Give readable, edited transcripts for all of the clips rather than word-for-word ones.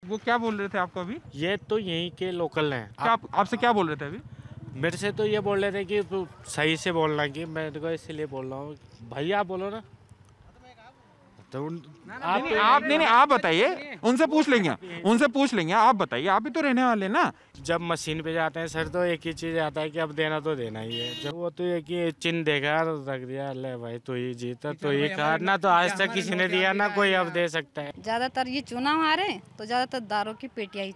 वो क्या बोल रहे थे आपको अभी? ये तो यहीं के लोकल हैं। क्या आपसे क्या बोल रहे थे अभी? मेरे से तो ये बोल रहे थे कि तू सही से बोलना, कि मैं तो इसलिए बोल रहा हूँ भैया बोलो ना। तो आप बताइए, उनसे पूछ लेंगे, आप बताइए, आप भी तो रहने वाले ना। जब मशीन पे जाते हैं सर तो एक ही चीज़ आता है कि अब देना तो देना ही है। जब वो तो एक ही चिन्ह देगा रख दिया, ले भाई तो ही जीता तो ही खा, ना तो आज तक किसी ने दिया ना कोई अब दे सकता है। ज़्यादातर ये चुनाव आ रहे तो ज़्यादातर दारू की पेटियाँ ही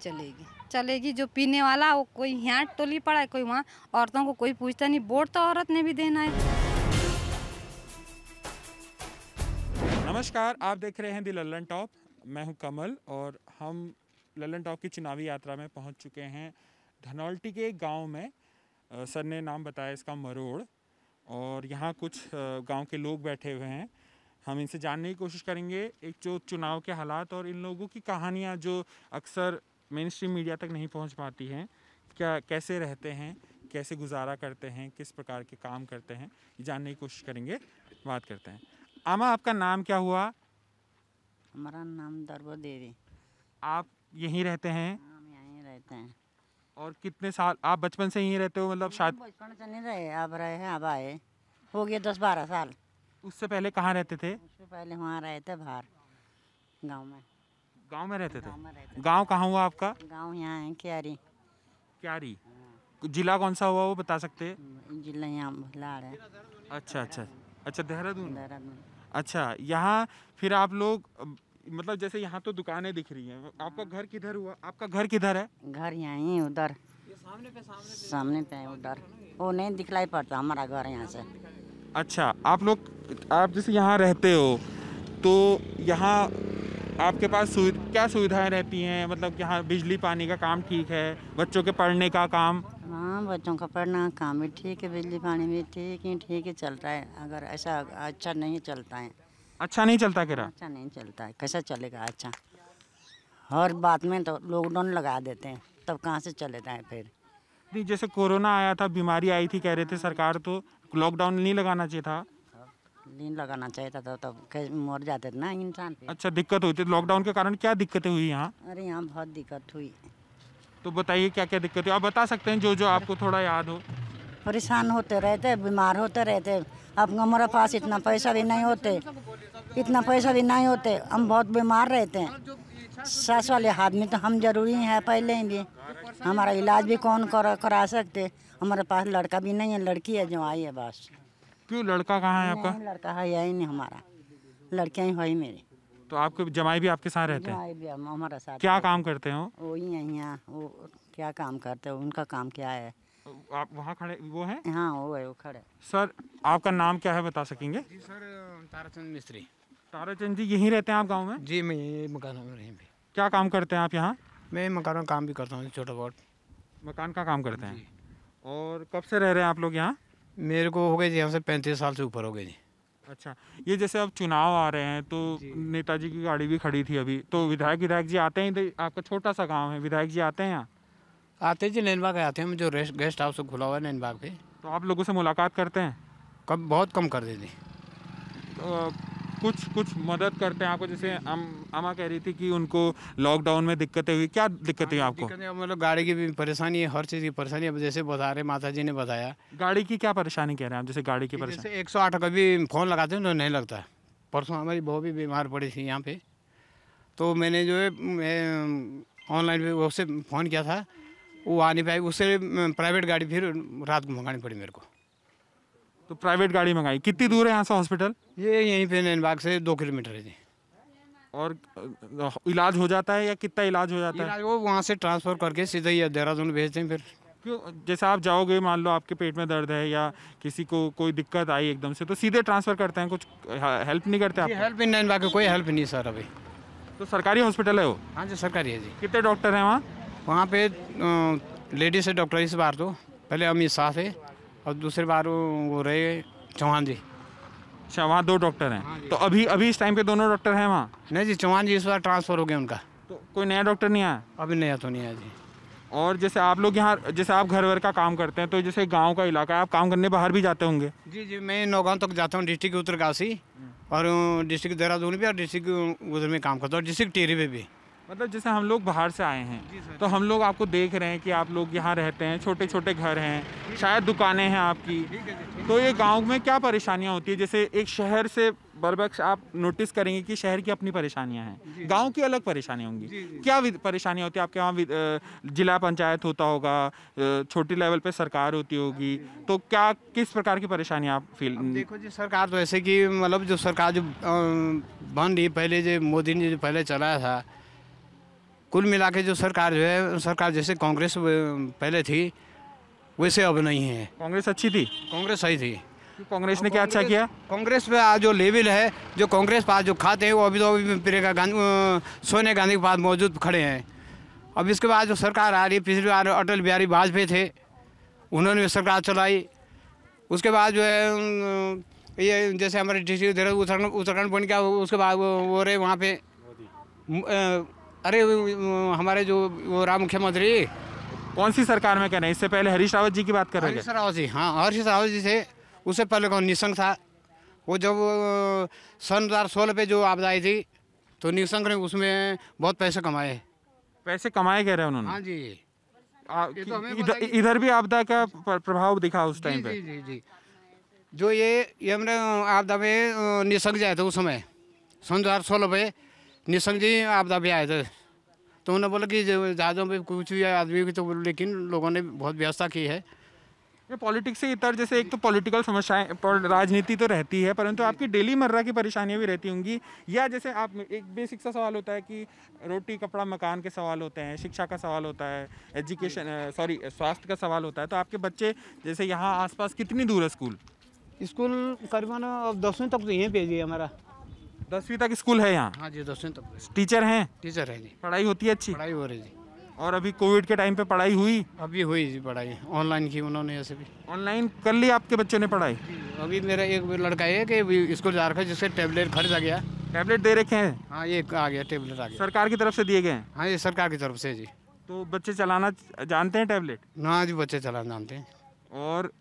चलेगी। जो पीने वाला वो कोई यहाँ टोली पड़ा है, कोई वहाँ। औरतों को कोई पूछता नहीं, वोट तो औरत ने भी देना है। नमस्कार, आप देख रहे हैं दी लल्लन टॉप। मैं हूं कमल और हम लल्लन टॉप की चुनावी यात्रा में पहुंच चुके हैं धनौल्टी के एक गांव में। सर ने नाम बताया इसका मरोड़, और यहां कुछ गांव के लोग बैठे हुए हैं। हम इनसे जानने की कोशिश करेंगे एक जो चुनाव के हालात और इन लोगों की कहानियां जो अक्सर मेन स्ट्रीम मीडिया तक नहीं पहुंच पाती हैं। कैसे रहते हैं, कैसे गुजारा करते हैं, किस प्रकार के काम करते हैं, ये जानने की कोशिश करेंगे, बात करते हैं। आमा, आपका नाम क्या हुआ? हमारा नाम दरबो देवी। आप यहीं रहते हैं? हम यहीं रहते हैं। और कितने साल आप बचपन से यहीं रहते हो? मतलब शायद बचपन से नहीं रहे, अब रहे हैं, अब आए हो गए 10-12 साल। उससे पहले कहाँ रहते थे? उससे पहले वहाँ रहते बाहर गांव में। गांव में रहते थे? गांव में रहते। गांव कहाँ हुआ आपका? गांव यहाँ है क्यारी। क्यारी। जिला कौन सा हुआ वो बता सकते हैं? जिला यहाँ भलाड़ है। अच्छा, देहरादून। देहरादून। अच्छा, यहाँ फिर आप लोग मतलब जैसे यहाँ तो दुकानें दिख रही हैं, आपका घर किधर हुआ? आपका घर किधर है? घर यहीं उधर सामने पे है उधर, वो नहीं दिखलाई पड़ता हमारा घर यहाँ से। अच्छा, आप जैसे यहाँ रहते हो तो यहाँ आपके पास क्या सुविधाएं रहती हैं? मतलब यहाँ बिजली पानी का काम ठीक है, बच्चों के पढ़ने का काम? हाँ, बच्चों का पढ़ना काम भी ठीक है, बिजली पानी भी ठीक ही चल रहा है। अगर ऐसा अच्छा नहीं चलता है। अच्छा नहीं चलता कह रहा? अच्छा नहीं चलता है, कैसा चलेगा अच्छा? हर बात में तो लॉकडाउन लगा देते हैं, तब कहाँ से चलेता है फिर? नहीं, जैसे कोरोना आया था, बीमारी आई थी, कह रहे थे सरकार, तो लॉकडाउन नहीं लगाना चाहिए था। नहीं लगाना चाहिए था, तब मर जाते थे ना इंसान पे। अच्छा, दिक्कत हुई थी लॉकडाउन के कारण? क्या दिक्कतें हुई यहाँ? अरे यहाँ बहुत दिक्कत हुई। तो बताइए क्या क्या दिक्कत हुई, आप बता सकते हैं जो आपको थोड़ा याद हो। परेशान होते रहते, बीमार होते रहते। अब हमारे पास इतना पैसा भी नहीं होते, हम बहुत बीमार रहते हैं। सास वाले आदमी तो हम जरूरी है पहले ही भी। हमारा इलाज भी कौन करा सकते? हमारे पास लड़का भी नहीं है, लड़की है जो आई है बस। क्यों, लड़का कहाँ है आपका? लड़का है यही नहीं हमारा, लड़कियाँ ही हुई मेरी। तो आपके जमाई भी आपके साथ रहते हैं? जमाई भी हमारा साथ। क्या काम करते हो? वही है यहाँ, वो क्या काम करते हैं, उनका काम क्या है? आप वहाँ खड़े, वो हैं? हाँ वो है, वो खड़े। सर, आपका नाम क्या है, बता सकेंगे? जी सर, ताराचंद मिस्त्री। ताराचंद जी, यहीं रहते हैं आप गाँव में? जी, मैं यही मकान में रही भी। क्या काम करते हैं आप यहाँ? मैं मकान में काम भी करता हूँ, छोटा बहुत मकान का काम करते हैं। और कब से रह रहे हैं आप लोग यहाँ? मेरे को हो गए जी, यहाँ से 35 साल से ऊपर हो गए जी। अच्छा, ये जैसे अब चुनाव आ रहे हैं तो नेताजी की गाड़ी भी खड़ी थी अभी, तो विधायक जी आते हैं? आपका छोटा सा गांव है, विधायक जी आते हैं यहाँ? आते जी, नैनबाग आते हैं, जो गेस्ट हाउस खुला हुआ है नैनबाग पे। तो आप लोगों से मुलाकात करते हैं? बहुत कम कर देते। कुछ मदद करते हैं आपको? जैसे अम्मा कह रही थी कि उनको लॉकडाउन में दिक्कतें हुई, क्या दिक्कतें हुई आपको? मतलब गाड़ी की भी परेशानी है, हर चीज़ की परेशानी है, जैसे बता रहे माता जी ने बताया। गाड़ी की क्या परेशानी कह रहे हैं आप? जैसे गाड़ी की परेशानी, जैसे 108 का भी फ़ोन लगाते हैं तो नहीं लगता। परसों हमारी बहू भी बीमार पड़ी थी यहाँ पे, तो मैंने जो है ऑनलाइन पे उससे फ़ोन किया था, वो आ नहीं पाई। उससे प्राइवेट गाड़ी फिर रात को मंगानी पड़ी मेरे को। तो प्राइवेट गाड़ी मंगाई? कितनी दूर है यहाँ से हॉस्पिटल? ये यहीं पे नैनबाग से 2 किलोमीटर है जी। और इलाज हो जाता है या कितना इलाज हो जाता है? वो वहाँ से ट्रांसफ़र करके सीधा ही देहरादून भेजते हैं फिर। क्यों, जैसे आप जाओगे, मान लो आपके पेट में दर्द है या किसी को कोई दिक्कत आई एकदम से, तो सीधे ट्रांसफ़र करते हैं? कुछ हेल्प नहीं करते आप? हेल्प इन नैनबाग कोई हेल्प नहीं सर अभी। तो सरकारी हॉस्पिटल है वो? हाँ जी, सरकारी है जी। कितने डॉक्टर हैं वहाँ? वहाँ पे लेडीज़ है डॉक्टर, इस बार तो पहले अमित शाह थे और दूसरी बार वो रहे चौहान जी। अच्छा, वहाँ 2 डॉक्टर हैं। तो अभी इस टाइम पे दोनों डॉक्टर हैं वहाँ? नहीं जी, चौहान जी इस बार ट्रांसफ़र हो गया उनका। तो कोई नया डॉक्टर नहीं आया? अभी नया तो नहीं आया जी। और जैसे आप लोग यहाँ, जैसे आप घर वर का काम करते हैं, तो जैसे गांव का इलाका है, आप काम करने बाहर भी जाते होंगे? जी, मैं नौगांव तक जाता हूँ, डिस्ट्रिक्ट उत्तरकाशी और डिस्ट्रिक्ट देहरादून भी, और डिस्ट्रिक्ट उधर में काम करता हूँ, डिस्ट्रिक्ट टिहरी में भी। मतलब जैसे हम लोग बाहर से आए हैं तो हम लोग आपको देख रहे हैं कि आप लोग यहाँ रहते हैं, छोटे छोटे घर हैं, शायद दुकानें हैं आपकी, तो ये गांव में क्या परेशानियां होती है? जैसे एक शहर से बरबक्स आप नोटिस करेंगे कि शहर की अपनी परेशानियां हैं, गांव की अलग परेशानियां होंगी। क्या परेशानियां होती है आपके वहाँ? जिला पंचायत होता होगा, छोटी लेवल पे सरकार होती होगी, तो क्या किस प्रकार की परेशानियां आप फील? देखो जी, सरकार तो ऐसे कि मतलब जो सरकार जो बन रही पहले, जो मोदी ने जो पहले चलाया था, कुल मिला के जो सरकार जो है, सरकार जैसे कांग्रेस पहले थी वैसे अब नहीं है। कांग्रेस अच्छी थी? कांग्रेस सही थी। कांग्रेस ने क्या अच्छा किया? कांग्रेस पे आज जो लेवल है, जो कांग्रेस पास जो खाते हैं वो अभी तो प्रियंका गांधी, सोनिया गांधी के पास मौजूद खड़े हैं। अब इसके बाद जो सरकार आ रही है, पिछली बार अटल बिहारी वाजपेयी थे, उन्होंने सरकार चलाई। उसके बाद जो है ये जैसे हमारे डिस्ट्रिक्ट उत्तराखंड बन गया, उसके बाद वो रहे वहाँ पे अरे हमारे जो वो रहा मुख्यमंत्री। कौन सी सरकार में कह रहे हैं? इससे पहले हरीश रावत जी की बात कर रहे हरीश रावत जी, हाँ हरीश रावत जी थे। उससे पहले कौन? निशंक था। वो जब सन 2016 पे जो आपदा आई थी तो निशंक ने उसमें बहुत पैसे कमाए। पैसे कमाए कह रहे हैं उन्होंने? हाँ जी। इधर भी आपदा का प्रभाव दिखा उस टाइम पे? जी जी जी। जो ये हमने आपदा में निशंक जाए थे उस समय, सन 2016 पे निशंक जी आपदा पे आए थे, तो उन्होंने बोला कि जहाज़ों पे कुछ भी आदमी की, तो लेकिन लोगों ने बहुत व्यवस्था की है। ये पॉलिटिक्स से इतर, जैसे एक तो पॉलिटिकल समस्याएं, राजनीति तो रहती है, परंतु आपकी डेली मर्रा की परेशानियां भी रहती होंगी। या जैसे आप, एक बेसिक सा सवाल होता है कि रोटी कपड़ा मकान के सवाल होते हैं, शिक्षा का सवाल होता है, स्वास्थ्य का सवाल होता है। तो आपके बच्चे जैसे यहाँ आसपास कितनी दूर है स्कूल? स्कूल करीबन अब 10वीं तक तो यहीं भेजिए हमारा। 10वीं तक स्कूल है यहाँ? हाँ जी, 10वीं तक। टीचर हैं? टीचर है जी। पढ़ाई होती है अच्छी? पढ़ाई हो रही जी। और अभी कोविड के टाइम पे पढ़ाई हुई? अभी हुई जी पढ़ाई, ऑनलाइन की उन्होंने। ऐसे भी ऑनलाइन कर ली आपके बच्चों ने पढ़ाई? अभी मेरा एक लड़का है कि स्कूल जा रखा है, जिससे टैबलेट खरीदा गया। टैबलेट दे रखे हैं? हाँ, ये आ गया, टैबलेट आ गया। सरकार की तरफ से दिए गए हैं? हाँ, ये सरकार की तरफ से जी। तो बच्चे चलाना जानते हैं टैबलेट? हाँ जी, बच्चे चलाना जानते हैं। और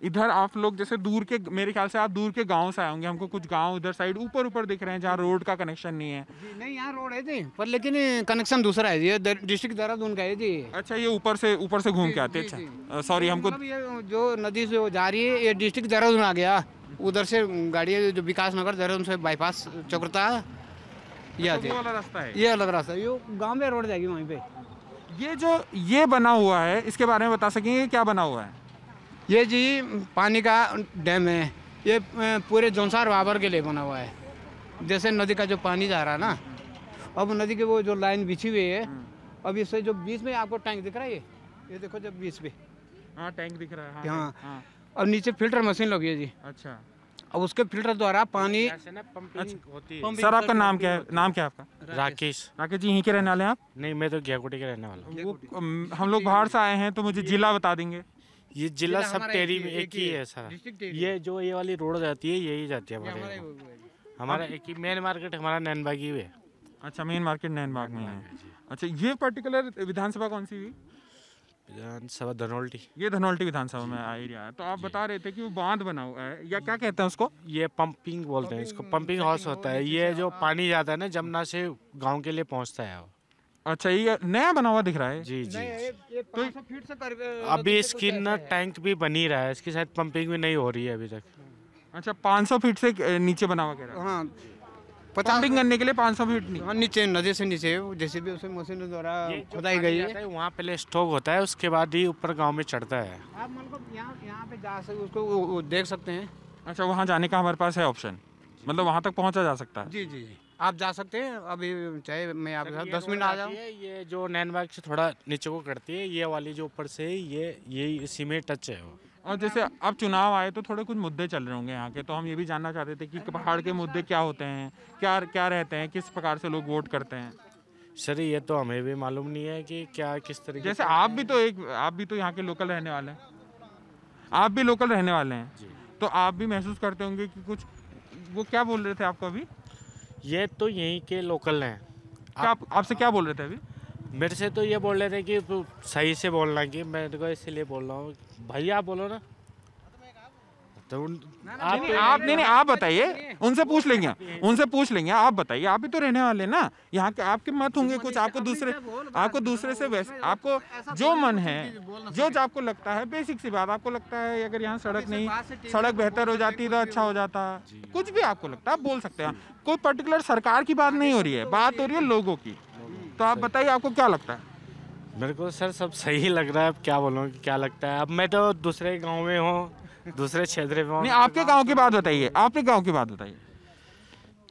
इधर आप लोग जैसे दूर के, मेरे ख्याल से आप दूर के गांव से आए होंगे। हमको कुछ गांव इधर साइड ऊपर दिख रहे हैं जहाँ रोड का कनेक्शन नहीं है। जी नहीं, यहाँ रोड है जी, पर लेकिन कनेक्शन दूसरा है जी, ये डिस्ट्रिक्ट देहरादून का है जी। अच्छा, ये ऊपर से घूम के आते हैं? अच्छा, सॉरी, हमको मतलब ये जो नदी से जा रही है, ये डिस्ट्रिक्ट देहरादून आ गया। उधर से गाड़ी जो विकास नगर देहरादून से बाईपास चौकता ये आती है। वाला रास्ता है? ये अलग रास्ता है, ये गाँव में रोड जाएगी वहीं पे। ये जो ये बना हुआ है, इसके बारे में बता सकेंगे क्या बना हुआ है? ये जी पानी का डैम है। ये पूरे जौनसार बाबर के लिए बना हुआ है। जैसे नदी का जो पानी जा रहा है ना, अब नदी के वो जो लाइन बिछी हुई है, अब इससे जो बीच में आपको टैंक दिख रहा है, ये देखो जब बीच में, हाँ टैंक दिख रहा है। हाँ, हाँ। और नीचे फिल्टर मशीन लगी है जी। अच्छा, अब उसके फिल्टर द्वारा पानी होती है। सर आपका नाम क्या है? नाम क्या है आपका? राकेश। राकेश जी, यहीं के रहने वाले हैं आप? नहीं, मैं तो घियाकुटी के रहने वाला हूँ। हम लोग बाहर से आए हैं, तो मुझे जिला बता देंगे। ये जिला सब टेरी में एक ही है सर। ये जो ये वाली रोड जाती है, यही जाती है हमारा एक ही मेन मार्केट हमारा नैनबाग ही है। अच्छा, मेन मार्केट नैनबाग में है। अच्छा, ये पर्टिकुलर विधानसभा कौन सी हुई? विधानसभा धनौल्टी। ये धनौल्टी विधानसभा में एरिया है। तो आप बता रहे थे कि वो बांध बना हुआ है, या क्या कहते हैं उसको? ये पंपिंग बोलते हैं इसको, पंपिंग हाउस होता है। ये जो पानी जाता है ना जमुना से, गांव के लिए पहुंचता है वो। अच्छा, ये नया बना हुआ दिख रहा है? जी जी। तो 500 फीट से अभी इसकी ना टैंक भी बनी रहा है, इसकी शायद पंपिंग भी नहीं हो रही है अभी तक। अच्छा, 500 फीट से नीचे बना हुआ कह रहा है? हाँ, पंपिंग करने के लिए 500 फीट नहीं? हाँ, नीचे नदी से नीचे जैसे भी उसे मशीन द्वारा खुदाई गई है। वहाँ पहले स्टॉक होता है, उसके बाद ही ऊपर गांव में चढ़ता है। आप मतलब यहाँ पे जा सकते, उसको देख सकते हैं। अच्छा, वहाँ जाने का हमारे पास है ऑप्शन, मतलब वहाँ तक पहुँचा जा सकता है? जी जी, आप जा सकते हैं। अभी चाहे मैं आपके साथ 10 मिनट आ जाऊँ। ये जो नैनबाग से थोड़ा नीचे को करती है, ये वाली जो ऊपर से ये इसी में टच है वो। और जैसे अब चुनाव आए तो थोड़े कुछ मुद्दे चल रहे होंगे यहाँ के, तो हम ये भी जानना चाहते थे कि पहाड़ के मुद्दे क्या होते हैं, क्या रहते हैं, किस प्रकार से लोग वोट करते हैं? सर ये तो हमें भी मालूम नहीं है कि क्या किस तरीके जैसे आप भी तो यहाँ के लोकल रहने वाले हैं, आप भी लोकल रहने वाले हैं, तो आप भी महसूस करते होंगे कि कुछ, वो क्या बोल रहे थे आपको अभी? ये तो यहीं के लोकल हैं। आपसे क्या बोल रहे थे अभी? मेरे से तो ये बोल रहे थे कि सही से बोलना, कि मैं तो इसलिए बोल रहा हूँ भैया बोलो ना। तो आप बताइए, उनसे पूछ लेंगे, आप बताइए, आप भी तो रहने वाले ना यहाँ के, आपके मत होंगे कुछ, आपको दूसरे से वैसे आपको जो मन है, जो आपको लगता है, बेसिक सी बात, आपको लगता है अगर यहाँ सड़क बेहतर हो जाती तो अच्छा हो जाता, कुछ भी आपको लगता है आप बोल सकते हैं। कोई पर्टिकुलर सरकार की बात नहीं हो रही है, बात हो रही है लोगों की। तो आप बताइए आपको क्या लगता है? मेरे को सर सब सही लग रहा है, अब क्या बोलूँ क्या लगता है। अब मैं तो दूसरे गांव में हूँ, दूसरे क्षेत्र में हूँ। नहीं, आपके गांव की बात बताइए, आपके गांव की बात बताइए।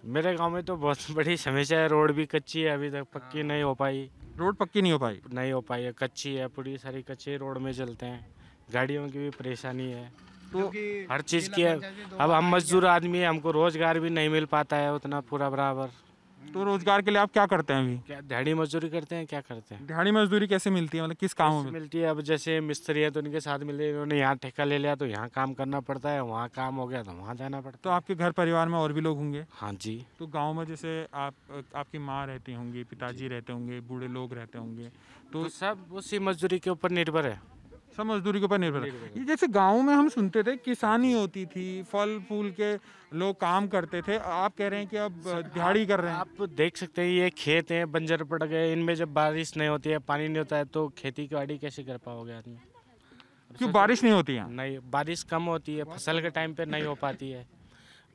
मेरे गांव में तो बहुत बड़ी समस्या है, रोड भी कच्ची है, अभी तक पक्की नहीं हो पाई। रोड पक्की नहीं हो पाई है, कच्ची है, पूरी सारी कच्चे रोड में चलते हैं, गाड़ियों की भी परेशानी है, तो हर चीज़ की है। अब हम मजदूर आदमी है, हमको रोजगार भी नहीं मिल पाता है उतना पूरा बराबर। तो रोजगार के लिए आप क्या करते हैं अभी? क्या दिहाड़ी मजदूरी करते हैं, क्या करते हैं। दिहाड़ी मजदूरी कैसे मिलती है, मतलब किस काम में मिलती है? अब जैसे मिस्त्री है तो उनके साथ मिले, उन्होंने यहाँ ठेका ले लिया तो यहाँ काम करना पड़ता है, वहाँ काम हो गया तो वहाँ जाना पड़ता है। तो आपके घर परिवार में और भी लोग होंगे? हाँ जी। तो गांव में जैसे आपकी माँ रहती होंगी, पिताजी रहते होंगे, बूढ़े लोग रहते होंगे, तो सब उसी मजदूरी के ऊपर निर्भर है। सब मजदूरी के ऊपर निर्भर है। ये जैसे गांव में हम सुनते थे किसानी होती थी, फल फूल के लोग काम करते थे, आप कह रहे हैं कि अब दिहाड़ी कर रहे हैं। आप देख सकते हैं ये खेत हैं, बंजर पड़ गए, इनमें जब बारिश नहीं होती है, पानी नहीं होता है, तो खेती बाड़ी कैसे कर पाओगे आदमी? क्यों बारिश नहीं होती है? नहीं, बारिश कम होती है, फसल के टाइम पे नहीं हो पाती है।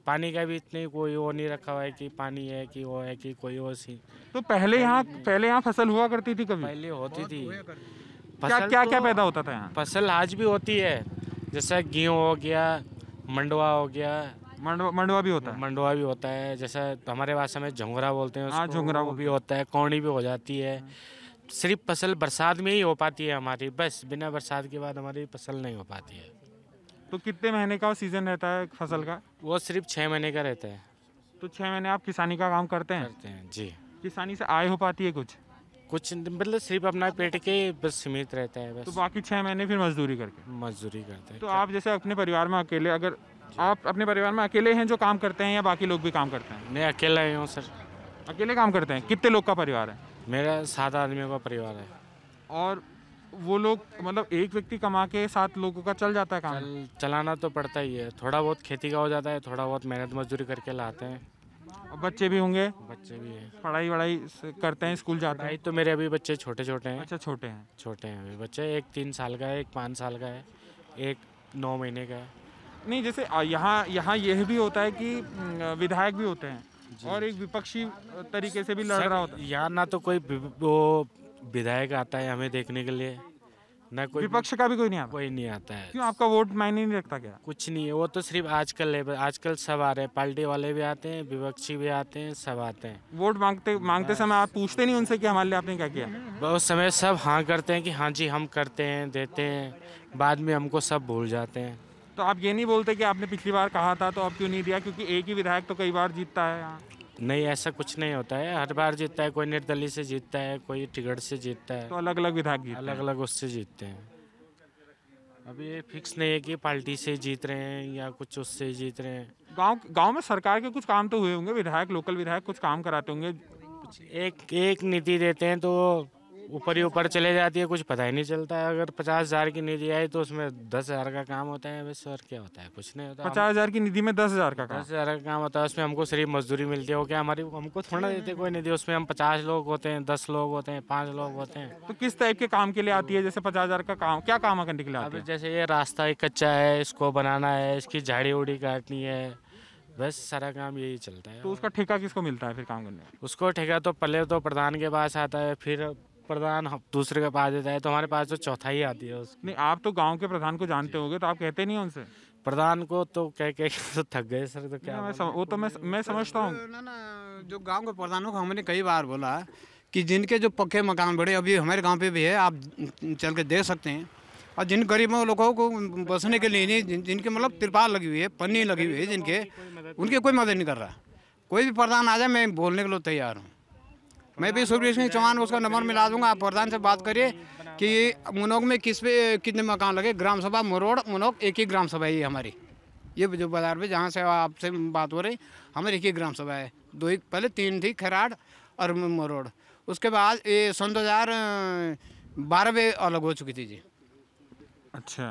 पानी का भी इतनी कोई वो नहीं रखा हुआ है कि पानी है कि वो है कि कोई वो सी। तो पहले यहाँ फसल हुआ करती थी कभी? पहले होती थी। क्या पैदा होता था यहाँ? फसल आज भी होती है, जैसे गेहूँ हो गया, मंडवा हो गया। मंडवा भी होता है? मंडवा भी होता है, जैसा हमारे भाषा में झोंगरा बोलते हैं उसको। झोंगरा वो भी होता है, कौड़ी भी हो जाती है। सिर्फ फसल बरसात में ही हो पाती है हमारी, बस बिना बरसात के बाद हमारी फसल नहीं हो पाती है। तो कितने महीने का सीजन रहता है फसल का? वो सिर्फ 6 महीने का रहता है। तो 6 महीने आप किसानी का काम करते हैं? करते हैं जी। किसानी से आय हो पाती है कुछ मतलब सिर्फ अपना पेट के बस सीमित रहता है बस। तो बाकी 6 महीने फिर मजदूरी करते हैं। तो आप जैसे अपने परिवार में अकेले, अगर आप अपने परिवार में अकेले हैं जो काम करते हैं या बाकी लोग भी काम करते हैं? मैं अकेला ही हूँ सर। अकेले काम करते हैं? कितने लोग का परिवार है? मेरा 7 आदमियों का परिवार है। और वो लोग मतलब एक व्यक्ति कमा के 7 लोगों का चल जाता है काम? चलाना तो पड़ता ही है, थोड़ा बहुत खेती का हो जाता है, थोड़ा बहुत मेहनत मजदूरी करके लाते हैं। बच्चे भी होंगे? बच्चे भी हैं। पढ़ाई करते हैं, स्कूल जाते हैं? तो मेरे अभी बच्चे छोटे हैं। अच्छा, छोटे हैं अभी बच्चे। एक 3 साल का है, एक 5 साल का है, एक 9 महीने का है। नहीं, जैसे यहाँ यह भी होता है कि विधायक भी होते हैं और एक विपक्षी तरीके से भी लड़ रहा होता है। यहाँ ना तो कोई वो विधायक आता है हमें देखने के लिए, ना कोई विपक्ष का भी कोई नहीं आता है। क्यों, आपका वोट मायने नहीं रखता क्या? कुछ नहीं है, वो तो सिर्फ आजकल सब आ रहे हैं, पार्टी वाले भी आते हैं, विपक्षी भी आते हैं, सब आते हैं। वोट मांगते समय आप पूछते नहीं उनसे कि हमारे लिए आपने क्या किया? बहुत समय सब हाँ करते हैं कि हाँ जी हम करते हैं, देते हैं, बाद में हमको सब भूल जाते हैं। तो आप ये नहीं बोलते कि आपने पिछली बार कहा था तो अब क्यों नहीं दिया? क्योंकि एक ही विधायक तो कई बार जीतता है यहाँ। नहीं, ऐसा कुछ नहीं होता है, हर बार जीतता है, कोई निर्दलीय से जीतता है, कोई टिकट से जीतता है। तो अलग अलग विधायक जीतते हैं? अलग अलग उससे जीतते हैं। अभी ये फिक्स नहीं है कि पार्टी से जीत रहे हैं या कुछ उससे जीत रहे हैं। गांव में सरकार के कुछ काम तो हुए होंगे, लोकल विधायक कुछ काम कराते होंगे। एक नीति देते हैं तो ऊपर ही ऊपर चले जाती है, कुछ पता ही नहीं चलता है। अगर 50,000 की निधि आई तो उसमें 10,000 का काम होता है बस, और क्या होता है? कुछ नहीं होता। 50,000 की निधि में 10,000 का काम? 10,000 का काम होता है, उसमें हमको सिर्फ मजदूरी मिलती है। वो क्या हमको थोड़ा देते कोई निधि, उसमें हम 50 लोग होते हैं, 10 लोग होते हैं, 5 लोग होते हैं। तो किस टाइप के काम के लिए आती है? जैसे 50,000 का काम क्या काम करने के लिए आती है? जैसे ये रास्ता ही कच्चा है, इसको बनाना है, इसकी झाड़ी उड़ी काटनी है, बस सारा काम यही चलता है। तो उसका ठेका किसको मिलता है फिर काम करने का? उसको ठेका तो पहले तो प्रधान के पास आता है, फिर प्रधान दूसरे के पास देता है, तो हमारे पास तो चौथाई आती है उसकी। नहीं, आप तो गांव के प्रधान को जानते होंगे, तो आप कहते नहीं उनसे? प्रधान को तो कह तो थक गए सर, तो क्या वो तो मैं समझता हूँ ना जो गांव के प्रधानों को हमने कई बार बोला कि जिनके जो पक्के मकान बड़े अभी हमारे गांव पे भी है, आप चल के देख सकते हैं। और जिन गरीबों लोगों को बसने के लिए नहीं, जिनके मतलब तिरपाल लगी हुई है, पन्नी लगी हुई है, जिनके उनकी कोई मदद नहीं कर रहा। कोई भी प्रधान आ जाए मैं बोलने के लिए तैयार हूँ। मैं भी सुखबीर सिंह चौहान उसका नंबर मिला दूंगा, आप प्रधान से बात करिए कि मुनोक में कितने मकान लगे। ग्राम सभा मुरोड़ मुनोक एक ही ग्राम सभा है हमारी, ये जो बाजार में जहाँ से आपसे बात हो रही हमारी एक ही ग्राम सभा है। पहले 3 थी, खैराड़ और मुरोड़। उसके बाद ये सन 2012 में अलग हो चुकी थी जी। अच्छा।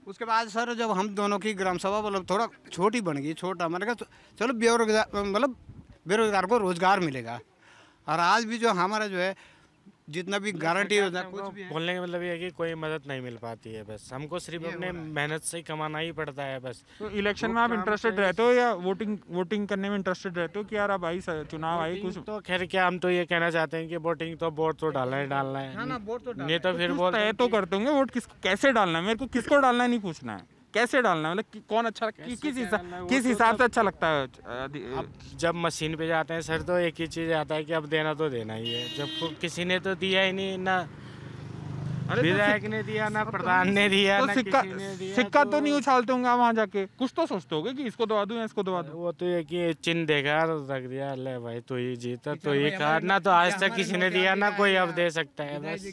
उसके बाद सर जब हम दोनों की ग्राम सभा मतलब थोड़ा छोटी बन गई, छोटा मैंने कहा चलो बेरोजगार मतलब बेरोजगार को रोजगार मिलेगा। और आज भी जो हमारा जो है जितना भी गारंटी होता है कुछ भी है। बोलने का मतलब ये है कि कोई मदद नहीं मिल पाती है, बस हमको सिर्फ अपने मेहनत से ही कमाना ही पड़ता है बस। तो इलेक्शन में आप इंटरेस्टेड रहते हो या वोटिंग करने में इंटरेस्टेड रहते हो कि यार अब आई चुनाव आई कुछ? तो खैर क्या, हम तो ये कहना चाहते हैं कि वोटिंग तो वोट तो डालना ही डालना है। हाँ ना, वोट तो नहीं तो फिर बोल तय तो करते होंगे वोट कैसे डालना है, मेरे को किसको डालना है नहीं पूछना है, कैसे डालना है, मतलब कौन अच्छा किस हिसाब से अच्छा लगता है? अब जब मशीन पे जाते हैं सर तो एक ही चीज़ आता है कि अब देना तो देना ही है। जब किसी ने तो दिया ही नहीं, ना विधायक ने दिया, ना प्रधान ने दिया, तो ना सिक्का किसी ने दिया। सिक्का तो नहीं उछालते होंगे आप वहाँ जाके, कुछ तो सोचते होगे कि इसको दबा दूं या इसको दबा दूं। वो तो ये कि चिन्ह देखा रख दिया, ले भाई तू ही जीता तो ही खा, ना तो आज तक किसी ने दिया ना कोई अब दे सकता है। बस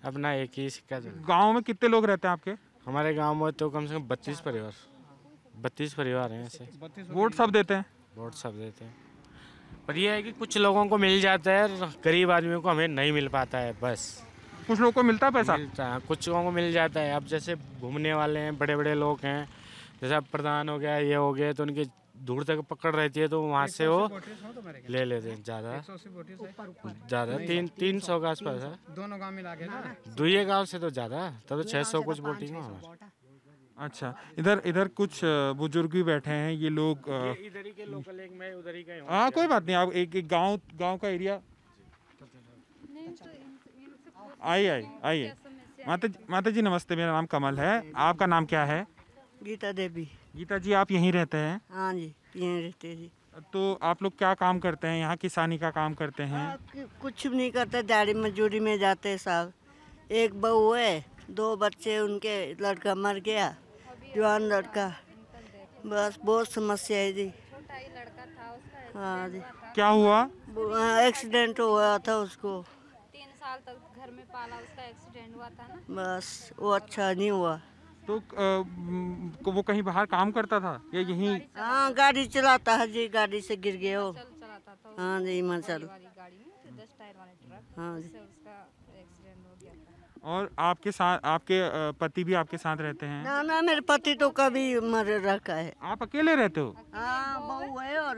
अपना एक ही सिक्का। गाँव में कितने लोग रहते हैं आपके? हमारे गांव में तो कम से कम 32 परिवार हैं ऐसे। वोट सब देते हैं? वोट सब देते हैं, पर यह है कि कुछ लोगों को मिल जाता है, गरीब आदमियों को हमें नहीं मिल पाता है। बस कुछ लोगों को मिलता है पैसा? मिलता है, कुछ लोगों को मिल जाता है। अब जैसे घूमने वाले हैं, बड़े बड़े लोग हैं, जैसे अब प्रधान हो गया, ये हो गया, तो उनकी दूर तक पकड़ रहती है तो वहाँ से वो ले लेते हैं। ज़्यादा 300 के आसपास है, दोनों गांव मिला के ना। दुए गाँव से तो ज़्यादा, तब तो 600 कुछ वोटिंग है। अच्छा, इधर कुछ बुजुर्ग भी बैठे हैं, ये लोग इधर ही के लोकल, एक मैं उधर ही का हूँ। हाँ कोई बात नहीं, आप एक गांव का एरिया आइए। माता जी नमस्ते, मेरा नाम कमल है, आपका नाम क्या है? गीता देवी। गीता जी आप यहीं रहते हैं? हाँ जी, यहीं रहते हैं जी। तो आप लोग क्या काम करते हैं यहाँ? किसानी का काम करते हैं? कुछ भी नहीं करते, दिहाड़ी मजदूरी में जाते हैं साहब। एक बहू है, 2 बच्चे, उनके लड़का मर गया, जवान लड़का। बस बहुत समस्या है जी। हाँ जी। क्या हुआ? एक्सीडेंट हुआ था उसको, 3 साल तक घर में पाला, उसका एक्सीडेंट हुआ था ना। बस वो अच्छा नहीं हुआ। तो वो कहीं बाहर काम करता था या यहीं? हाँ गाड़ी चलाता है जी, गाड़ी से गिर गया हो। चलाता था हाँ जी, हिमाचल। गाड़ी में 10 टायर वाले ट्रक, हाँ जी। उससे उसका एक्सीडेंट हो गया था। और आपके साथ आपके पति भी आपके साथ रहते हैं? ना ना, मेरे पति तो कभी मर रखा है। आप अकेले रहते हो? हाँ, बहू है और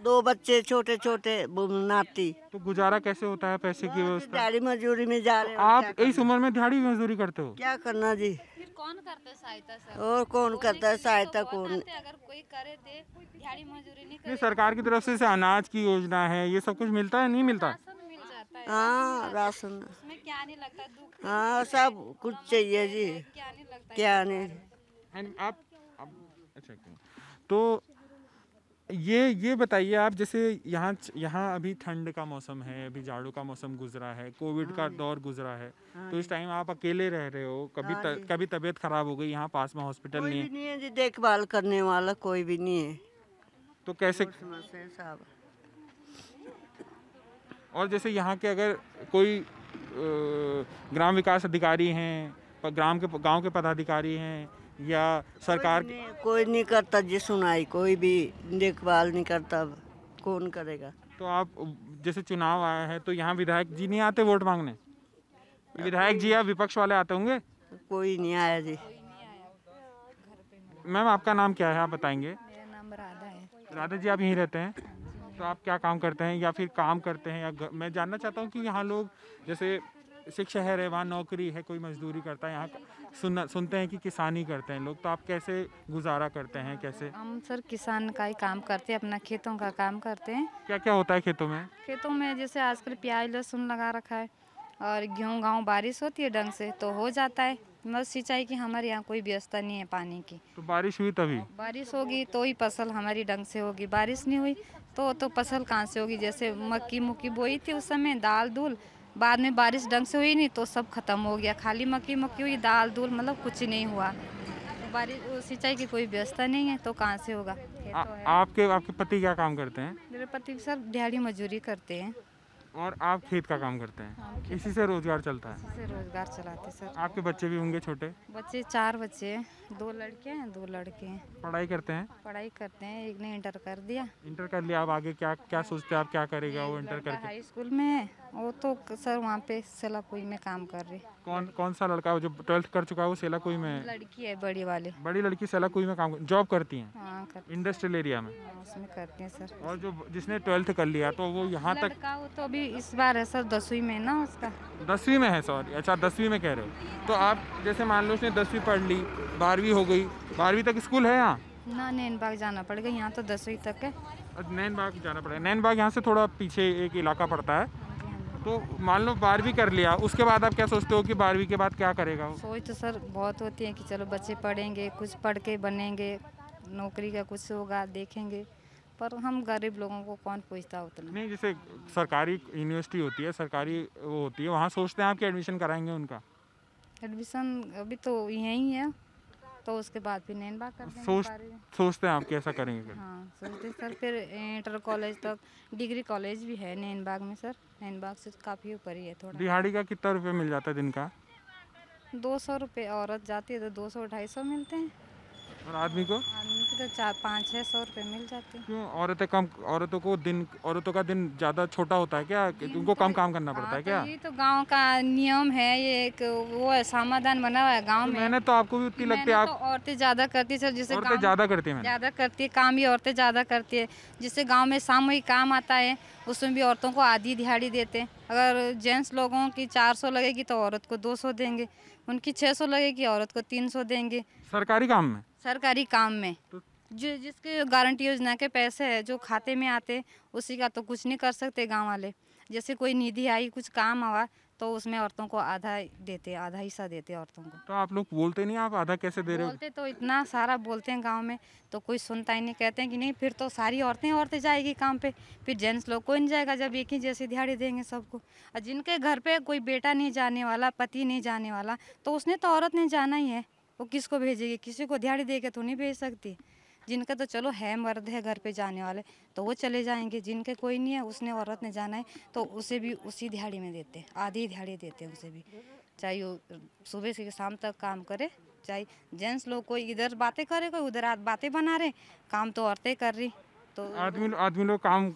2 बच्चे छोटे छोटे, नाती। तो गुजारा कैसे होता है, पैसे की व्यवस्था? दिहाड़ी मजदूरी में जा रहे हो। आप इस उम्र में दिहाड़ी मजदूरी करते हो? क्या करना जी, फिर कौन करता है सहायता सर? और कौन करता है सहायता, कौन? अगर कोई करे दे, दिहाड़ी मजदूरी नहीं ये सरकार की तरफ से अनाज की योजना है, ये सब कुछ मिलता है नहीं मिलता? राशन मिल जाता है। हाँ राशन, उसमें क्या नहीं लगता, दुख हाँ सब कुछ चाहिए जी। क्या नहीं लगता। क्या नहीं, आप अच्छा क्यों? तो ये बताइए आप, जैसे यहाँ अभी ठंड का मौसम है, अभी जाड़ों का मौसम गुजरा है, कोविड का दौर गुजरा है, तो इस टाइम आप अकेले रह रहे हो, कभी तबीयत खराब हो गई, यहाँ पास में हॉस्पिटल कोई नहीं भी है, नहीं है जी, देखभाल करने वाला कोई भी नहीं है। तो कैसे? समस्या है साहब। और जैसे यहाँ के अगर कोई ग्राम विकास अधिकारी हैं, गांव के पदाधिकारी हैं या सरकार के, कोई नहीं करता जी सुनाई, कोई भी देखभाल नहीं करता, कौन करेगा? तो आप जैसे चुनाव आया है तो यहाँ विधायक जी नहीं आते वोट मांगने? विधायक जी या विपक्ष वाले आते होंगे? कोई नहीं आया जी। मैम आपका नाम क्या है, आप बताएंगे? मेरा नाम राधा है। राधा जी आप यहीं रहते हैं, तो आप क्या काम करते हैं या फिर काम करते हैं या मैं जानना चाहता हूँ कि यहाँ लोग जैसे शिक्षा है, वहाँ नौकरी है, कोई मजदूरी करता है, यहाँ सुनते हैं कि किसानी करते हैं लोग, तो आप कैसे गुजारा करते हैं, कैसे? हम सर किसान का ही काम करते हैं, अपना खेतों का काम करते हैं। क्या क्या होता है खेतों में? खेतों में जैसे आजकल प्याज लहसुन लगा रखा है, और गेहूँ गाँव बारिश होती है ढंग से तो हो जाता है। बस सिंचाई की हमारे यहाँ कोई व्यवस्था नहीं है पानी की। तो बारिश हुई तभी? बारिश होगी तो ही फसल हमारी ढंग से होगी, बारिश नहीं हुई तो फसल कहाँ से होगी। जैसे मक्की मुक्की बोई थी उस समय, दाल दूल, बाद में बारिश ढंग से हुई नहीं तो सब खत्म हो गया, खाली मक्की मुक्की हुई, दाल दूल मतलब कुछ नहीं हुआ। तो बारिश सिंचाई की कोई व्यवस्था नहीं है तो कहाँ से होगा। आपके पति क्या काम करते हैं? मेरे पति सर दिहाड़ी मजदूरी करते हैं। और आप खेत का काम करते हैं? इसी से रोजगार चलता है? इसी से रोजगार चलाते सर। आपके बच्चे भी होंगे छोटे? बच्चे 4 बच्चे हैं, 2 लड़के हैं 2 लड़के हैं। पढ़ाई करते हैं? पढ़ाई करते हैं, एक ने इंटर कर दिया। इंटर कर लिया, आप आगे क्या क्या सोचते हैं, आप क्या करेगा वो इंटर करके? हाई स्कूल में है वो तो सर वहाँ पे सेलाकुई में काम कर रही। कौन कौन सा लड़का जो 12th कर चुका है वो सेलाकुई में? लड़की है बड़ी वाली। बड़ी लड़की सेलाकुई में काम जॉब करती हैं हाँ करती इंडस्ट्रियल एरिया में। हाँ, उसमें करती है सर। और जो जिसने 12th कर लिया तो वो यहाँ तक लड़का वो तो अभी इस बार है सर 10वीं में ना उसका। 10वीं में है, सॉरी, अच्छा 10वीं में कह रहे हो। तो आप जैसे मान लो उसने 10वीं पढ़ ली, 12वीं हो गई, 12वीं तक स्कूल है यहाँ? ना नैन बाग जाना पड़ेगा, यहाँ तो 10वीं तक है। नैन बाग जाना पड़ेगा। नैन बाग यहाँ से थोड़ा पीछे एक इलाका पड़ता है। तो मान लो 12वीं कर लिया, उसके बाद आप क्या सोचते हो कि 12वीं के बाद क्या करेगा वो? सोच तो सर बहुत होती है कि चलो बच्चे पढ़ेंगे, कुछ पढ़ के बनेंगे, नौकरी का कुछ होगा देखेंगे, पर हम गरीब लोगों को कौन पूछता उतना। नहीं, जैसे सरकारी यूनिवर्सिटी होती है, सरकारी वो होती है, वहाँ सोचते हैं आपके एडमिशन कराएंगे उनका? एडमिशन अभी तो यहीं है, तो उसके बाद फिर नैन बाग कर देंगे। सोचते हैं आप कैसा करेंगे? हाँ सोचते सर, फिर इंटर कॉलेज तक, डिग्री कॉलेज भी है नैन बाग में सर। नैन बाग से काफ़ी ऊपर ही है थोड़ा। दिहाड़ी का कितना रुपये मिल जाता है दिन का? 200 रुपये, औरत जाती है तो 200-250 मिलते हैं। और आदमी को? आदमी की तो 400-500-600 रुपये मिल जाते हैं। क्यों औरतों का दिन ज़्यादा छोटा होता है क्या? उनको कम काम करना पड़ता है क्या? ये तो गांव का नियम है, ये एक वो है, समाधान बना हुआ है गांव में। मैंने तो आपको भी उतनी लगती है आप? तो औरतें ज़्यादा करती है सर, जिससे औरतें ज़्यादा करती हैं? ज़्यादा करती है काम, भी औरतें ज़्यादा करती है, जिससे गांव में सामूहिक काम आता है, उसमें भी औरतों को आधी दिहाड़ी देते हैं। अगर जेंट्स लोगों की 400 लगेगी तो औरत को 200 देंगे, उनकी 600 लगेगी औरत को 300 देंगे। सरकारी काम में? सरकारी काम में जो जिसके गारंटी योजना के पैसे है जो खाते में आते, उसी का तो कुछ नहीं कर सकते गांव वाले। जैसे कोई निधि आई, कुछ काम आवा, तो उसमें औरतों को आधा देते, आधा हिस्सा देते औरतों को। तो आप लोग बोलते नहीं आप आधा कैसे दे रहे हो? बोलते तो इतना सारा बोलते हैं गांव में, तो कोई सुनता ही नहीं। कहते हैं कि नहीं फिर तो सारी औरतें जाएगी काम पे, फिर जेंट्स लोग कोई नहीं जाएगा जब एक ही जैसी दिहाड़ी देंगे सबको। और जिनके घर पे कोई बेटा नहीं जाने वाला, पति नहीं जाने वाला, तो उसने तो औरत ने जाना ही है। वो किसको भेजेगी? किसी को दिहाड़ी दे के तो नहीं भेज सकती। जिनका तो चलो है, मर्द है घर पे जाने वाले, तो वो चले जाएंगे। जिनके कोई नहीं है, उसने औरत ने जाना है, तो उसे भी उसी दिहाड़ी में देते हैं, आधी दिहाड़ी देते हैं उसे भी। चाहे वो सुबह से शाम तक काम करे, चाहे जेंट्स लोग कोई इधर बातें करे, कोई उधर बातें बना रहे, काम तो औरतें कर रही। तो आदमी लोग काम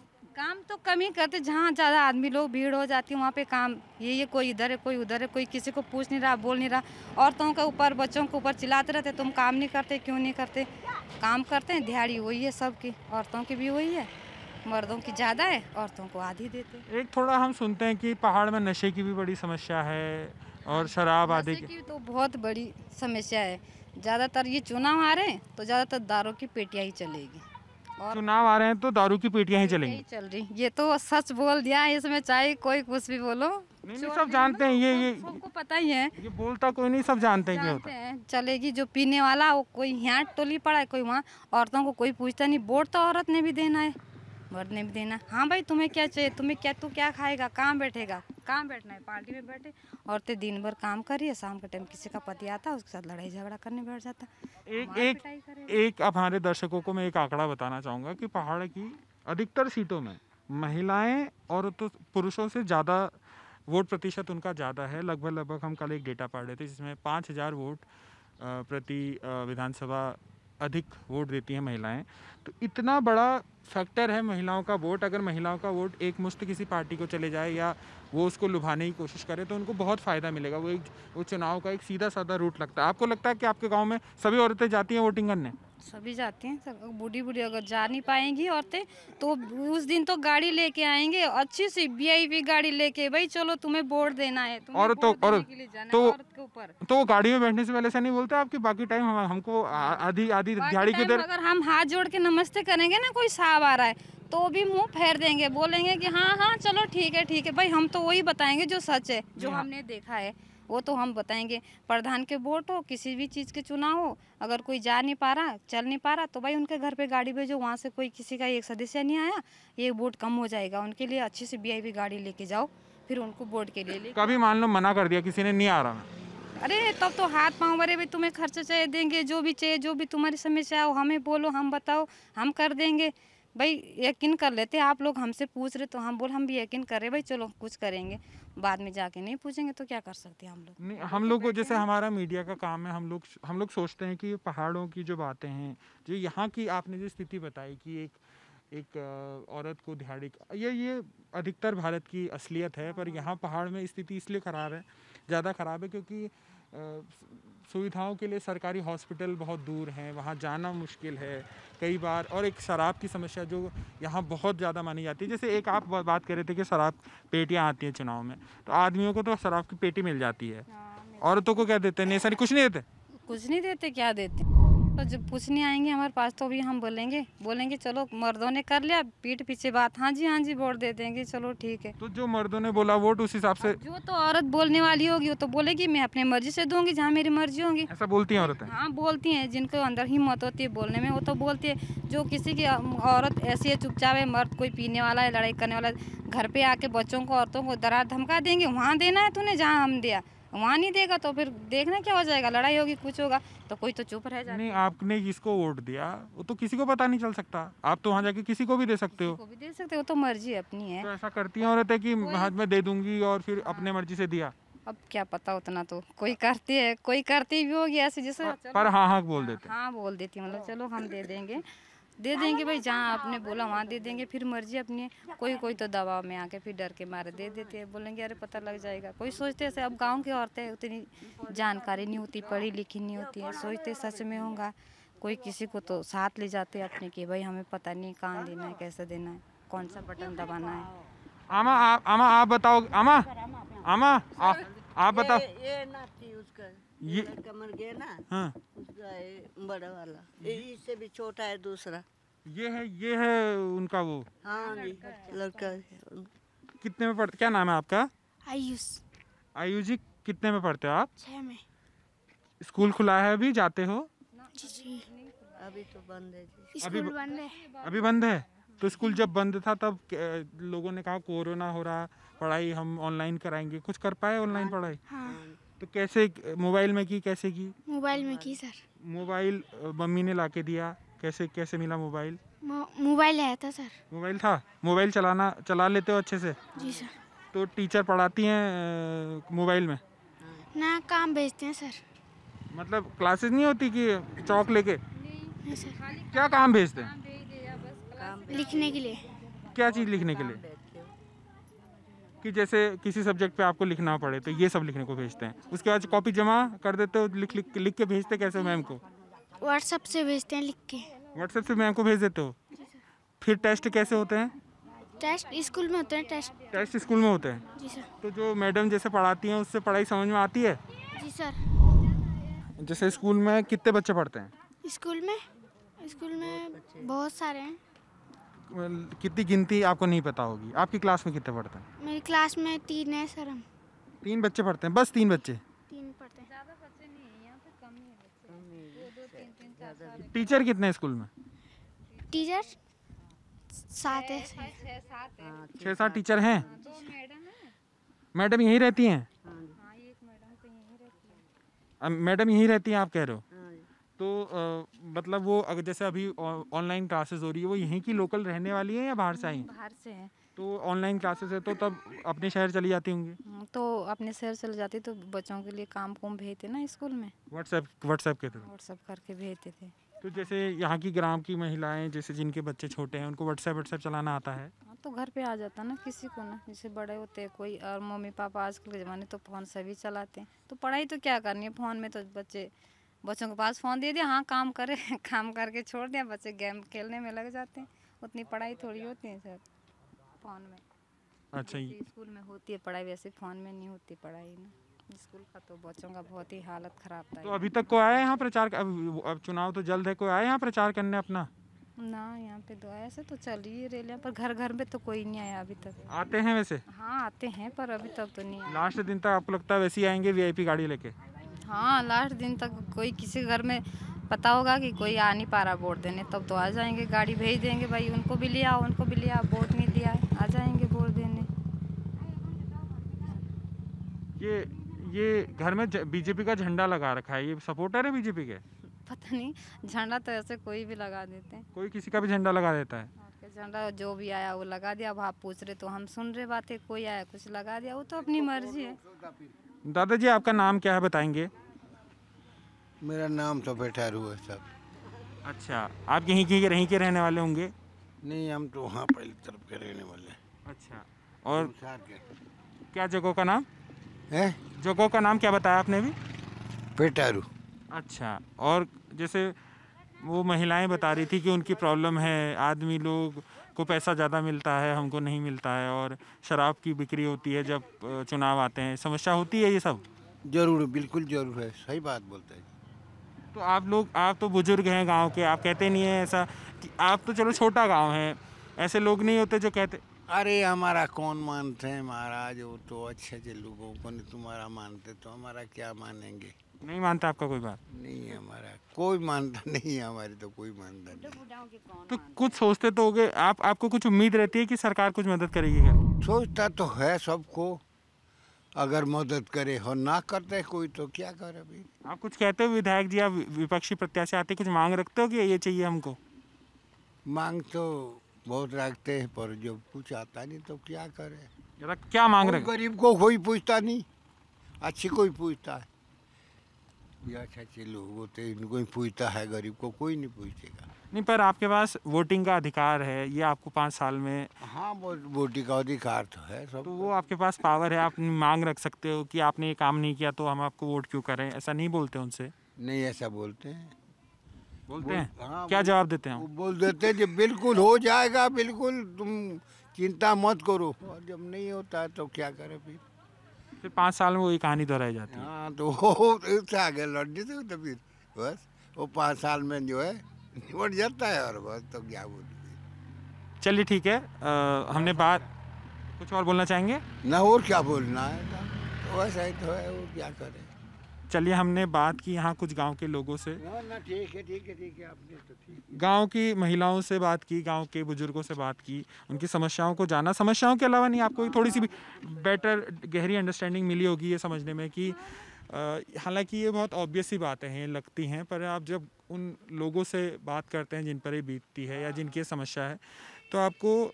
तो कम ही करते। जहाँ ज़्यादा आदमी लोग भीड़ हो जाती है वहाँ पे काम ये कोई इधर है, कोई उधर है, कोई किसी को पूछ नहीं रहा, बोल नहीं रहा। औरतों के ऊपर, बच्चों के ऊपर चिल्लाते रहते, तुम काम नहीं करते, क्यों नहीं करते? काम करते हैं, दिहाड़ी वही है सबकी, औरतों की भी वही है, मर्दों की ज़्यादा है, औरतों को आधी देते। एक थोड़ा हम सुनते हैं कि पहाड़ में नशे की भी बड़ी समस्या है और शराब आदि की तो बहुत बड़ी समस्या है। ज़्यादातर ये चुनाव आ रहे हैं तो ज़्यादातर दारू की पेटियाँ ही चलेगी। चुनाव आ रहे हैं तो दारू की पेटियां ही चलेंगी? चल रही, ये तो सच बोल दिया, इसमें चाहे कोई कुछ भी बोलो। नहीं, सब जानते हैं, ये सबको पता ही है, ये बोलता कोई नहीं, सब जानते हैं क्या होता है। चलेगी। जो पीने वाला वो कोई यहाँ टोली पड़ा है, कोई वहाँ, औरतों को कोई पूछता नहीं। वोट तो औरत ने भी देना है, मर्द ने भी देना। हाँ भाई तुम्हें क्या चाहिए, तू क्या खाएगा, कहाँ बैठेगा, कहाँ बैठना है, पार्टी में बैठे। औरतें दिन भर काम कर रही है, शाम के टाइम किसी का पति आता है, उसके साथ लड़ाई झगड़ा करने बैठ जाता। एक अब हमारे दर्शकों को मैं एक आंकड़ा बताना चाहूँगा कि पहाड़ की अधिकतर सीटों में महिलाएं और तो पुरुषों से ज़्यादा वोट प्रतिशत उनका ज़्यादा है। लगभग हम कल एक डेटा पढ़ रहे थे जिसमें 5000 वोट प्रति विधानसभा अधिक वोट देती हैं महिलाएं। तो इतना बड़ा फैक्टर है महिलाओं का वोट। अगर महिलाओं का वोट एक मुश्त किसी पार्टी को चले जाए या वो उसको लुभाने की कोशिश करे तो उनको बहुत फ़ायदा मिलेगा। वो चुनाव का एक सीधा साधा रूट लगता है। आपको लगता है कि आपके गांव में सभी औरतें जाती हैं वोटिंग करने? सभी जाती हैं सर। बूढ़ी अगर जा नहीं पाएंगी औरतें तो उस दिन तो गाड़ी लेके आएंगे, अच्छी सी VIP गाड़ी लेके, भाई चलो तुम्हें वोट देना है, तो गाड़ी में बैठने से पहले से नहीं बोलते आपकी बाकी टाइम हमको आधी दिहाड़ी की देर? अगर हम हाथ जोड़ के नमस्ते करेंगे ना, कोई साहब आ रहा है तो भी मुंह फेर देंगे, बोलेंगे कि हाँ चलो ठीक है भाई। हम तो वही बताएंगे जो सच है, जो हमने देखा है वो तो हम बताएंगे। प्रधान के वोट हो, किसी भी चीज़ के चुनाव हो, अगर कोई जा नहीं पा रहा, चल नहीं पा रहा, तो भाई उनके घर पे गाड़ी भेजो। वहाँ से कोई किसी का एक सदस्य नहीं आया, ये वोट कम हो जाएगा। उनके लिए अच्छी सी VIP गाड़ी लेके जाओ, फिर उनको वोट के लिए कभी मान लो मना कर दिया किसी ने, नहीं आ रहा, अरे तब तो हाथ पाँव भरे, भाई तुम्हें खर्चा चाहिए देंगे, जो भी चाहिए, जो भी तुम्हारी समस्या हो हमें बोलो, हम बताओ, हम कर देंगे। भाई यकीन कर लेते, आप लोग हमसे पूछ रहे तो हम भी यकीन कर रहे, भाई चलो कुछ करेंगे। बाद में जाके नहीं पूछेंगे तो क्या कर सकते हैं हम लोग? नहीं, हम लोग को जैसे हमारा मीडिया का काम है, हम लोग सोचते हैं कि पहाड़ों की जो बातें हैं, जो यहाँ की आपने जो स्थिति बताई कि एक एक औरत को दिहाड़ी ये अधिकतर भारत की असलियत है, पर यहाँ पहाड़ में स्थिति इसलिए ख़राब है, ज़्यादा ख़राब है क्योंकि सुविधाओं के लिए सरकारी हॉस्पिटल बहुत दूर हैं, वहाँ जाना मुश्किल है कई बार। और एक शराब की समस्या जो यहाँ बहुत ज़्यादा मानी जाती है। जैसे एक आप बात कर रहे थे कि शराब पेटियाँ आती हैं चुनाव में, तो आदमियों को तो शराब की पेटी मिल जाती है, औरतों को क्या देते हैं? नेसरी कुछ नहीं देते। कुछ नहीं देते, क्या देते? तो जब पूछने आएंगे हमारे पास तो भी हम बोलेंगे चलो मर्दों ने कर लिया, पीठ पीछे बात, हाँ जी वोट दे देंगे, चलो ठीक है। तो जो मर्दों ने बोला वोट, उस हिसाब से जो तो औरत बोलने वाली होगी वो तो बोलेगी मैं अपनी मर्जी से दूंगी, जहाँ मेरी मर्जी होगी। ऐसा बोलती हैं औरतें? हाँ बोलती हैं, जिनको अंदर हिम्मत होती है बोलने में वो तो बोलती है। जो किसी की औरत ऐसी है चुपचाप है, मर्द कोई पीने वाला है, लड़ाई करने वाला है, घर पे आके बच्चों को औरतों को डरा धमका देंगे, वहाँ देना है तूने, जहाँ हम दिया वहाँ नहीं देगा तो फिर देखना क्या हो जाएगा, लड़ाई होगी, कुछ होगा, तो कोई तो चुप रह जाएगा। नहीं, आपने जिसको वोट दिया वो तो किसी को पता नहीं चल सकता, आप तो वहाँ जाके किसी को भी दे सकते हो। को भी दे सकते हो, तो मर्जी अपनी है। तो ऐसा करती हैं औरतें कि हाथ में दे दूंगी और फिर अपने मर्जी से दिया? अब क्या पता, उतना तो कोई करती है, कोई करती भी होगी ऐसे, जैसे पर हाँ बोल देते हैं। हाँ बोल देती, मतलब चलो हम दे देंगे भाई, जहाँ आपने बोला वहाँ दे देंगे, फिर मर्जी अपनी है। कोई तो दबाव में आके फिर डर के मारे दे देते हैं, बोलेंगे अरे पता लग जाएगा। कोई सोचते ऐसे, अब गांव की औरतें उतनी जानकारी नहीं होती, पढ़ी लिखी नहीं होती है, सोचते सच में होगा। कोई किसी को तो साथ ले जाते हैं अपने कि भाई हमें पता नहीं कहाँ देना है, कैसे देना है, कौन सा बटन दबाना है। आमा आप बताओ। आमा आप बताओ। ये ना थी उसका, ये लड़का मर गया ना। हाँ, उसका ये बड़ा वाला, इससे भी छोटा है दूसरा। ये है उनका वो। हाँ जी, लड़का। कितने में पढ़ते? क्या नाम है आपका? आयुष जी, कितने में पढ़ते हो आप? 6 में। स्कूल खुला है अभी, जाते हो? जी अभी तो बंद है जी। स्कूल बंद है। अभी बंद है। तो स्कूल जब बंद था तब लोगों ने कहा कोरोना हो रहा, पढ़ाई हम ऑनलाइन कराएंगे, कुछ कर पाए ऑनलाइन पढ़ाई? हाँ तो कैसे, मोबाइल में की? कैसे की? मोबाइल में की सर। मोबाइल मम्मी ने ला के दिया? कैसे मिला मोबाइल? मोबाइल आया था सर। मोबाइल था? मोबाइल चला लेते हो अच्छे से? जी सर। तो टीचर पढ़ाती हैं मोबाइल में? ना काम भेजते हैं सर। मतलब क्लासेस नहीं होती कि चौक लेके? नहीं सर। क्या काम भेजते हैं? लिखने के लिए। क्या चीज़ लिखने के लिए? कि जैसे किसी सब्जेक्ट पे आपको लिखना पड़े तो ये सब लिखने को भेजते हैं, उसके बाद कॉपी जमा कर देते हो, लिख के भेजते कैसे मैम को? व्हाट्सएप से भेजते हैं लिख के। व्हाट्सएप से मैम को भेज देते हो? फिर टेस्ट कैसे होते हैं? टेस्ट स्कूल में होते हैं। टेस्ट स्कूल में होते हैं? जी सर। तो जो मैडम जैसे पढ़ाती हैं उससे पढ़ाई समझ में आती है? जी सर। जैसे स्कूल में कितने बच्चे पढ़ते हैं? स्कूल में बहुत सारे हैं। कितनी गिनती आपको नहीं पता होगी। आपकी क्लास में कितने पढ़ते हैं? मेरी क्लास में 3 है सर। हम 3 बच्चे पढ़ते हैं? बस 3 बच्चे? 3 पढ़ते हैं। ज़्यादा बच्चे नहीं है यहाँ पे, कम ही है बच्चे, 2 3 4 5। टीचर कितने हैं स्कूल में? टीचर 7 है। 6-7 है। 6-7 टीचर हैं? 2 मैडम है। मैडम यहीं रहती हैं? हाँ, एक मैडम तो यहीं रहती है। मैडम यहीं रहती हैं आप कह रहे हो? हाँ जी। तो मतलब वो अगर जैसे अभी ऑनलाइन क्लासेस हो रही है, वो यहीं की लोकल रहने वाली है या बाहर से आई? बाहर से है। तो ऑनलाइन क्लासेस है तो तब अपने शहर चली जाती होंगी? तो अपने शहर चले जाती तो बच्चों के लिए काम भेजते ना स्कूल में, व्हाट्सएप के थ्रू? व्हाट्सएप करके भेजते थे। तो जैसे यहाँ की ग्राम की महिलाएं जैसे जिनके बच्चे छोटे हैं उनको व्हाट्सएप चलाना आता है? हाँ, तो घर पे आ जाता ना किसी को ना, जैसे बड़े होते हैं कोई, और मम्मी पापा आजकल के ज़माने तो फ़ोन से भी चलाते हैं। तो पढ़ाई तो क्या करनी है फ़ोन में, तो बच्चों के पास फ़ोन दे दिया, हाँ काम करे काम करके छोड़ दिया, बच्चे गेम खेलने में लग जाते हैं। उतनी पढ़ाई थोड़ी होती है सर फ़ोन में। अच्छा, जैसे स्कूल में होती है पढ़ाई, वैसे फ़ोन में नहीं होती पढ़ाई ना। स्कूल का तो बच्चों का बहुत ही हालत ख़राब था। तो अभी तक कोई आया यहाँ प्रचार? अब चुनाव तो जल्द है, कोई आया यहाँ प्रचार करने अपना? ना, यहाँ पे तो ऐसे तो चल रही है रैलियाँ, पर घर में तो कोई नहीं आया अभी तक। आते हैं वैसे? हाँ आते हैं, पर अभी तक तो नहीं आया। लास्ट दिन तक आपको लगता है वैसे ही आएंगे VIP गाड़ी लेके? हाँ, लास्ट दिन तक कोई किसी घर में पता होगा कि कोई आ नहीं पा रहा वोट देने, तब तो आ जाएंगे, गाड़ी भेज देंगे, भाई उनको भी लिया वोट नहीं दिया है, आ जाएंगे वोट देने। ये घर में बीजेपी का झंडा लगा रखा है, ये सपोर्टर है बीजेपी के? पता नहीं, झंडा तो ऐसे कोई भी लगा देते हैं। कोई किसी का भी झंडा लगा देता है? झंडा जो भी आया वो लगा दिया। अब आप पूछ रहे तो हम सुन रहे बातें, कोई आया कुछ लगा दिया, वो तो अपनी मर्जी है। दादाजी आपका नाम क्या है बताएंगे? मेरा नाम तो बेटारू है साहब। अच्छा, आप यहीं के रहने वाले होंगे? नहीं, हम तो वहाँ पहली तरफ के रहने वाले हैं। अच्छा, और संसार के क्या जगह का नाम? हैं? जगह का नाम क्या बताया आपने अभी? पेटारू। अच्छा, और जैसे वो महिलाएं बता रही थी कि उनकी प्रॉब्लम है, आदमी लोग को पैसा ज़्यादा मिलता है, हमको नहीं मिलता है, और शराब की बिक्री होती है जब चुनाव आते हैं, समस्या होती है ये सब। जरूर, बिल्कुल जरूर है, सही बात बोलते हैं। तो आप तो बुजुर्ग हैं गांव के, आप कहते नहीं है ऐसा कि आप तो चलो छोटा गांव है, ऐसे लोग नहीं होते जो कहते? अरे हमारा कौन मानते हैं महाराज, वो तो अच्छे लोगों को नहीं, तुम्हारा मानते तो हमारा क्या मानेंगे? नहीं मानता आपका कोई बात? नहीं, हमारा कोई मानता नहीं है, हमारी तो कोई मानता नहीं। तो कुछ सोचते तो होगे आपको कुछ उम्मीद रहती है कि सरकार कुछ मदद करेगी क्या? सोचता तो है सबको, अगर मदद करे और ना करते कोई तो क्या करे भाई। आप कुछ कहते हो विधायक जी, आप विपक्षी प्रत्याशी आते कुछ मांग रखते हो कि ये चाहिए हमको? मांग तो बहुत रखते हैं, पर जब कुछ आता नहीं तो क्या करे। जरा क्या मांग कोई रहे? गरीब को कोई पूछता नहीं, अच्छी कोई पूछता है। ये अच्छे लोग होते हैं, इनको ही पूछता है, गरीब को कोई नहीं पूछेगा। नहीं, पर आपके पास वोटिंग का अधिकार है, ये आपको 5 साल में, हाँ, वोटिंग का अधिकार तो है सब। तो वो आपके पास पावर है, आप मांग रख सकते हो कि आपने ये काम नहीं किया तो हम आपको वोट क्यों करें, ऐसा नहीं बोलते उनसे? नहीं, ऐसा बोलते हैं। बोलते हैं? हाँ, क्या जवाब देते हैं वो हम? बोल देते हैं कि बिल्कुल हो जाएगा, बिल्कुल तुम चिंता मत करो, और जब नहीं होता है तो क्या करे फिर 5 साल में वही कहानी दोहराई जाती है। हाँ, तो उससे आगे लौट जाते तो फिर बस वो 5 साल में जो है निपट जाता है, और बस तो क्या बोलूँ। चलिए ठीक है, हमने बात, कुछ और बोलना चाहेंगे? ना और क्या बोलना है, तो वैसा ही तो है, वो क्या करे। चलिए, हमने बात की यहाँ कुछ गांव के लोगों से, ना ठीक है, आपने तो ठीक। गांव की महिलाओं से बात की, गांव के बुजुर्गों से बात की, उनकी समस्याओं को जाना। समस्याओं के अलावा नहीं, आपको थोड़ी सी भी बेटर गहरी अंडरस्टैंडिंग मिली होगी ये समझने में कि हालांकि ये बहुत ऑब्वियस सी बातें हैं, लगती हैं, पर आप जब उन लोगों से बात करते हैं जिन पर ये बीतती है या जिनकी समस्या है, तो आपको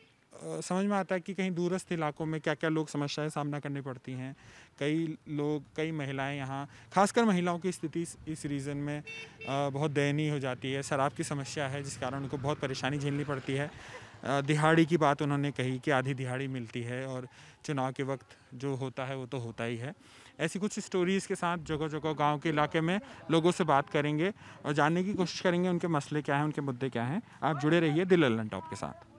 समझ में आता है कि कहीं दूरस्थ इलाकों में क्या क्या लोग समस्याएं सामना करनी पड़ती हैं। कई महिलाएं यहाँ, खासकर महिलाओं की स्थिति इस रीजन में बहुत दयनीय हो जाती है। शराब की समस्या है जिस कारण उनको बहुत परेशानी झेलनी पड़ती है। दिहाड़ी की बात उन्होंने कही कि आधी दिहाड़ी मिलती है, और चुनाव के वक्त जो होता है वो तो होता ही है। ऐसी कुछ स्टोरीज़ के साथ जगह जगह गांव के इलाके में लोगों से बात करेंगे और जानने की कोशिश करेंगे उनके मसले क्या हैं, उनके मुद्दे क्या हैं। आप जुड़े रहिए द लल्लन टॉप के साथ।